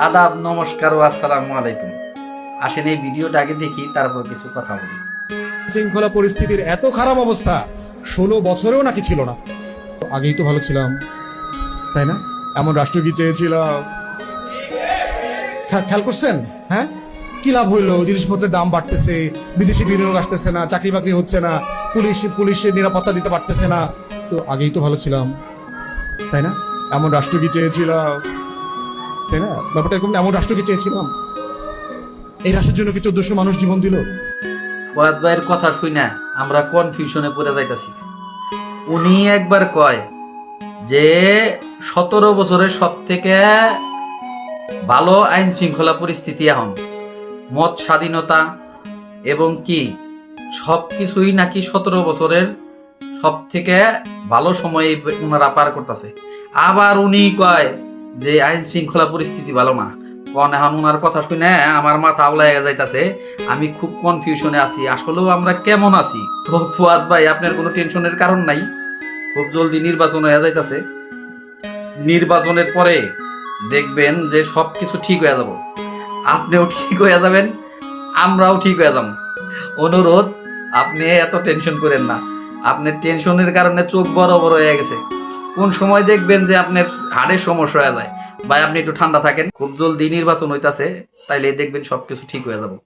আদাব, নমস্কার ও আসসালামু আলাইকুম। আসেন এই ভিডিওটা আগে দেখি, তারপর কিছু কথা বলি। শৃঙ্খলা পরিস্থিতির এত খারাপ অবস্থা 16 বছরেও নাকি ছিল না। আগেই তো ভালো ছিলাম, তাই না? এমন রাষ্ট্র কি চেয়েছিলাম? খেয়াল করছেন? হ্যাঁ, কি লাভ হইলো? জিনিসপত্রের দাম বাড়তেছে, বিদেশি বিনিয়োগ আসতেছে না, চাকরি বাকরি হচ্ছে না, পুলিশের নিরাপত্তা দিতে পারতেছে না। তো আগেই তো ভালো ছিলাম, তাই না? এমন রাষ্ট্র কি চেয়েছিলাম, তাই না? ব্যাপারটা এরকম, এমন রাষ্ট্র কি চেয়েছিলাম? এই রাষ্ট্রের জন্য কি 1400 মানুষ জীবন দিল? ফুয়াদ ভাইয়ের কথা শুনে আমরা কনফিউশনে পড়ে যাইতাছি। উনি একবার কয় যে 17 বছরের সব থেকে ভালো আইন শৃঙ্খলা পরিস্থিতি এখন, মত স্বাধীনতা এবং কি সব কিছুই নাকি 17 বছরের সব থেকে ভালো সময় ওনারা পার করতেছে। আবার উনি কয় যে আইন শৃঙ্খলা পরিস্থিতি ভালো না। কন এখন ওনার কথা শুনে আমার মাথা আউলাইয়া যাইতাছে। আমি খুব কনফিউশনে আছি, আসলেও আমরা কেমন আছি। তো ফুয়াদ ভাই, আপনার কোনো টেনশনের কারণ নাই। খুব জলদি নির্বাচন হয়ে যাইতাছে। নির্বাচনের পরে দেখবেন যে সব কিছু ঠিক হয়ে যাব। আপনিও ঠিক হয়ে যাবেন, আমরাও ঠিক হয়ে যাব। অনুরোধ, আপনি এত টেনশন করেন না। আপনার টেনশনের কারণে চোখ বড় বড় হয়ে গেছে। কোন সময় দেখবেন যে আপনার হাড়ের সমস্যা হয়ে যায়। ভাই, আপনি একটু ঠান্ডা থাকেন, খুব জলদি নির্বাচন হইতাছে, তাইলে দেখবেন সবকিছু ঠিক হয়ে যাবে।